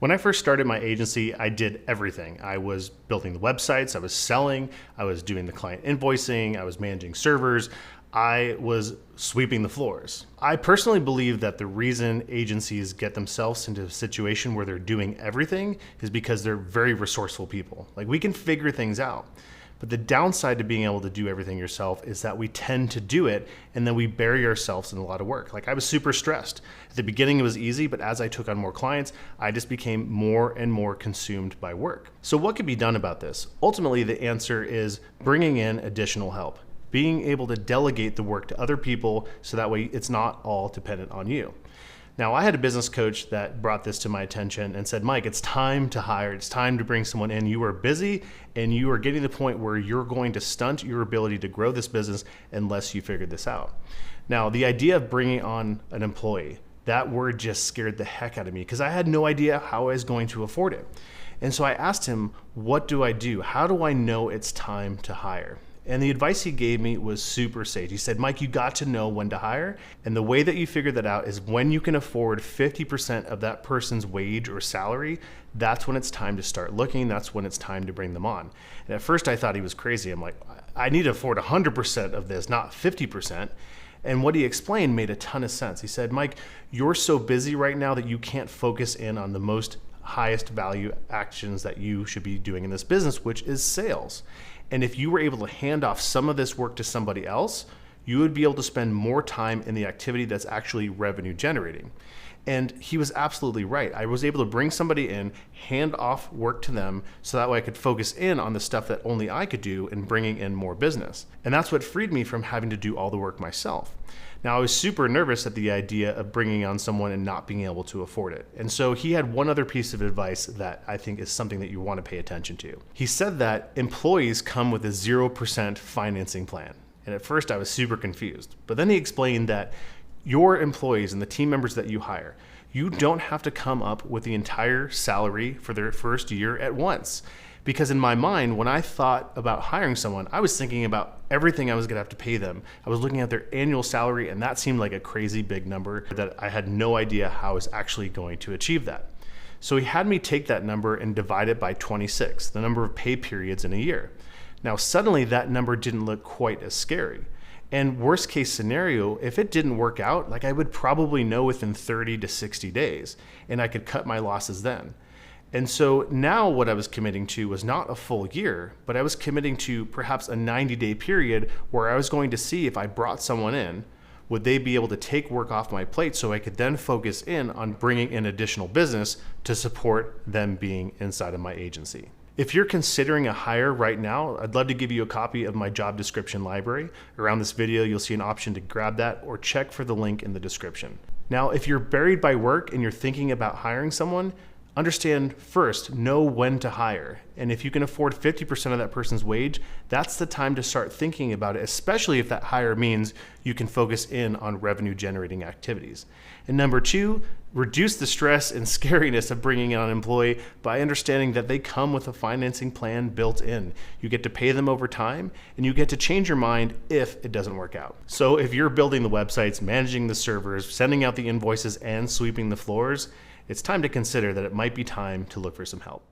When I first started my agency, I did everything. I was building the websites, I was selling, I was doing the client invoicing, I was managing servers, I was sweeping the floors. I personally believe that the reason agencies get themselves into a situation where they're doing everything is because they're very resourceful people. Like, we can figure things out. But the downside to being able to do everything yourself is that we tend to do it and then we bury ourselves in a lot of work. Like, I was super stressed. At the beginning it was easy, but as I took on more clients, I just became more and more consumed by work. So what could be done about this? Ultimately, the answer is bringing in additional help, being able to delegate the work to other people so that way it's not all dependent on you. Now, I had a business coach that brought this to my attention and said, Mike, it's time to hire. It's time to bring someone in. You are busy and you are getting to the point where you're going to stunt your ability to grow this business unless you figure this out. Now, the idea of bringing on an employee, that word just scared the heck out of me because I had no idea how I was going to afford it. And so I asked him, what do I do? How do I know it's time to hire? And the advice he gave me was super sage. He said, Mike, you got to know when to hire. And the way that you figure that out is when you can afford 50% of that person's wage or salary, that's when it's time to start looking. That's when it's time to bring them on. And at first I thought he was crazy. I'm like, I need to afford 100% of this, not 50%. And what he explained made a ton of sense. He said, Mike, you're so busy right now that you can't focus in on the most highest value actions that you should be doing in this business, which is sales. And if you were able to hand off some of this work to somebody else, you would be able to spend more time in the activity that's actually revenue generating. And he was absolutely right. I was able to bring somebody in, hand off work to them, so that way I could focus in on the stuff that only I could do and bringing in more business. And that's what freed me from having to do all the work myself. Now, I was super nervous at the idea of bringing on someone and not being able to afford it. And so he had one other piece of advice that I think is something that you want to pay attention to. He said that employees come with a 0% financing plan. And at first I was super confused. But then he explained that your employees and the team members that you hire, you don't have to come up with the entire salary for their first year at once. Because in my mind, when I thought about hiring someone, I was thinking about everything I was gonna have to pay them. I was looking at their annual salary, and that seemed like a crazy big number that I had no idea how I was actually going to achieve that. So he had me take that number and divide it by 26, the number of pay periods in a year. Now, suddenly that number didn't look quite as scary. And worst case scenario, if it didn't work out, like, I would probably know within 30 to 60 days, and I could cut my losses then. And so now what I was committing to was not a full year, but I was committing to perhaps a 90-day period where I was going to see if I brought someone in, would they be able to take work off my plate so I could then focus in on bringing in additional business to support them being inside of my agency. If you're considering a hire right now, I'd love to give you a copy of my job description library. Around this video, you'll see an option to grab that or check for the link in the description. Now, if you're buried by work and you're thinking about hiring someone, understand first, know when to hire. And if you can afford 50% of that person's wage, that's the time to start thinking about it, especially if that hire means you can focus in on revenue generating activities. And number two, reduce the stress and scariness of bringing on an employee by understanding that they come with a financing plan built in. You get to pay them over time, and you get to change your mind if it doesn't work out. So if you're building the websites, managing the servers, sending out the invoices, and sweeping the floors, it's time to consider that it might be time to look for some help.